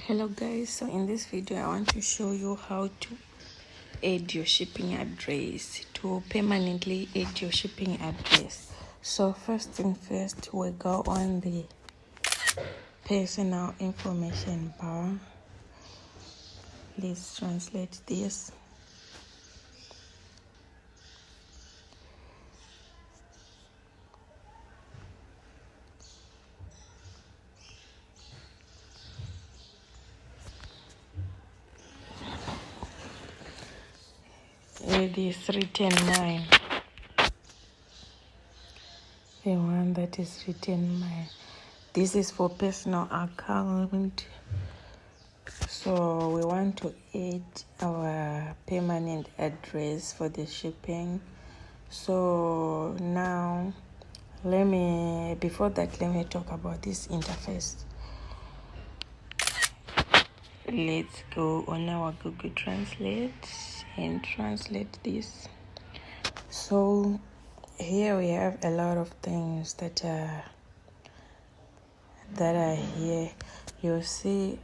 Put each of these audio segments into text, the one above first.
Hello guys, so in this video I want to show you how to add your shipping address, to permanently add your shipping address. So first thing first, we go on the personal information bar. Let's translate this. It is written mine. The one that is written mine. This is for personal account. So we want to add our permanent address for the shipping. So now before that, let me talk about this interface. Let's go on our Google Translate and translate this. So here we have a lot of things that are here. You'll see.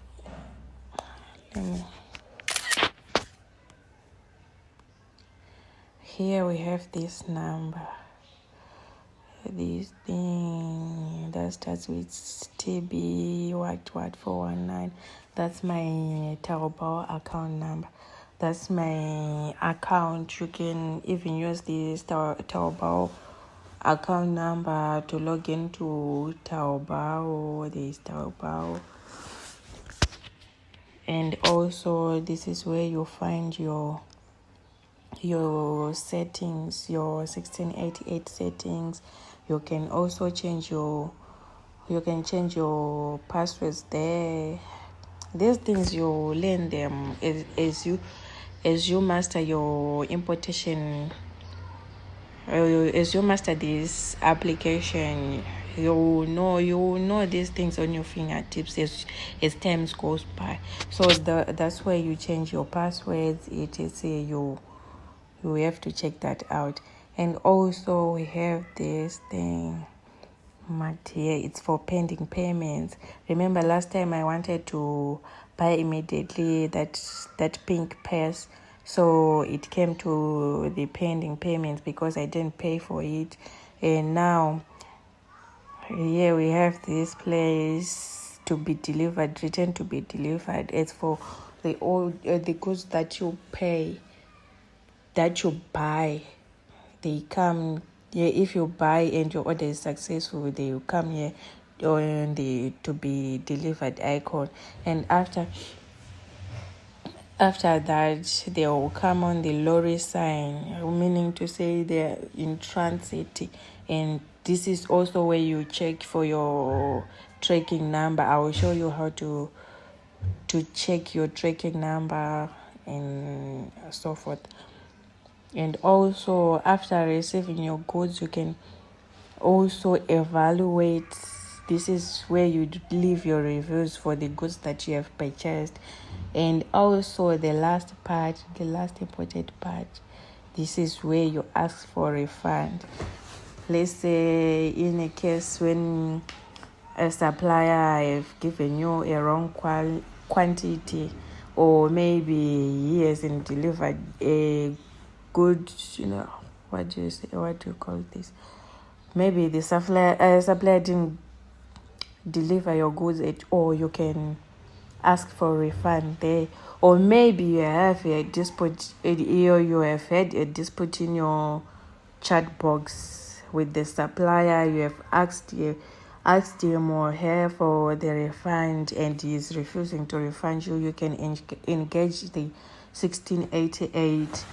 Here we have this number. This thing that starts with TB 419. That's my Taobao account number. That's my account. You can even use this Taobao account number to log into Taobao. This Taobao. And also this is where you find your settings, your 1688 settings. You can also change your passwords there. These things you learn them as you master your importation. As you master this application, you know these things on your fingertips as time goes by. So that's where you change your passwords. It is you have to check that out. And also we have this thing marked here. It's for pending payments. Remember last time I wanted to buy immediately that pink purse, so it came to the pending payments because I didn't pay for it. And now here we have this place to be delivered, written to be delivered. It's for the goods that you pay, that you buy. They come here. If you buy and your order is successful, they will come here on the to be delivered icon. And after that, they will come on the lorry sign, meaning to say they're in transit. And this is also where you check for your tracking number. I will show you how to check your tracking number and so forth. And also after receiving your goods, you can also evaluate. This is where you leave your reviews for the goods that you have purchased. And also the last important part, this is where you ask for refund. Let's say in a case when a supplier have given you a wrong quantity, or maybe he hasn't delivered a good, what do you call this? Maybe the supplier didn't deliver your goods at all. You can ask for a refund there. Or maybe you have a dispute, you have had a dispute in your chat box with the supplier. You have asked him or her for the refund, and he is refusing to refund you. You can engage the 1688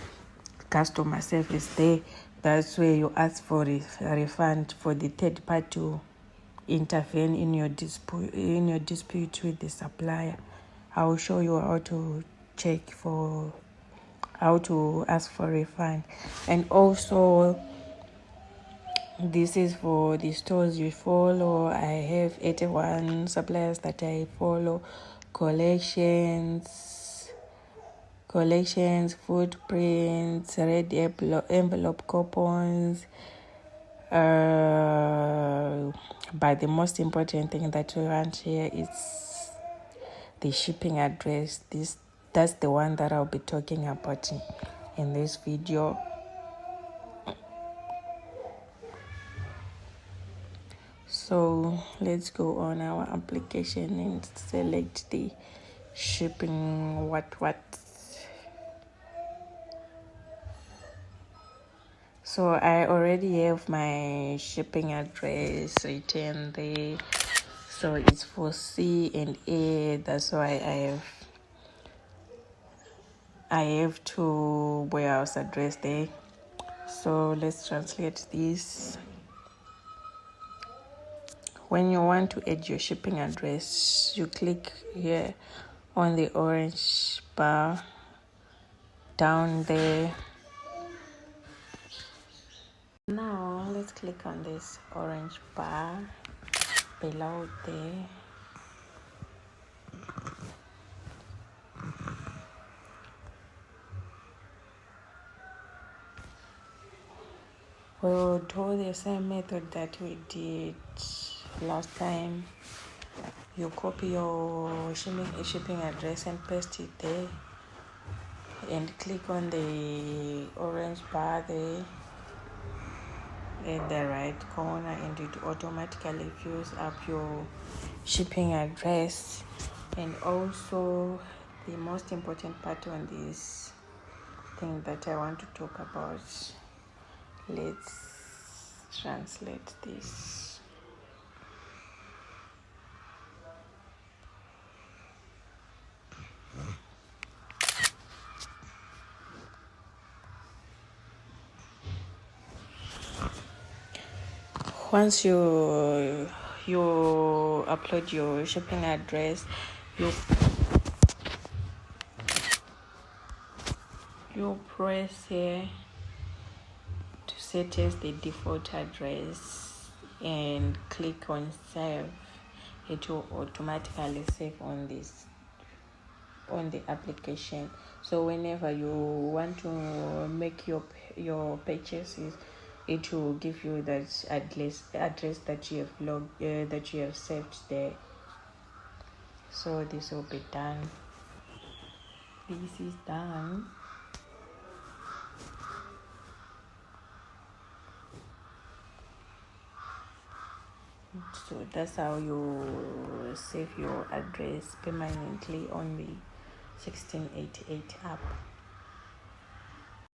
customer service there. That's where you ask for a refund for the third party to intervene in your dispute with the supplier. I will show you how to how to ask for refund. And also this is for the stores you follow. I have 81 suppliers that I follow. Collections, footprints, red envelope coupons. But the most important thing that we want here is the shipping address. That's the one that I'll be talking about in this video. So let's go on our application and select the shipping what. So I already have my shipping address written there. So it's for C and A. That's why I have to warehouse address there. So let's translate this. When you want to add your shipping address, you click here on the orange bar down there. Now let's click on this orange bar below there. We'll do the same method that we did last time. You copy your shipping address and paste it there, and click on the orange bar there at the right corner, and it automatically fills up your shipping address. And also the most important part on this thing that I want to talk about, let's translate this. Once you upload your shipping address, you press here to set as the default address and click on save. It will automatically save on the application. So whenever you want to make your purchases, it will give you that address that you have that you have saved there. So this will be done. This is done. So that's how you save your address permanently on the 1688 app.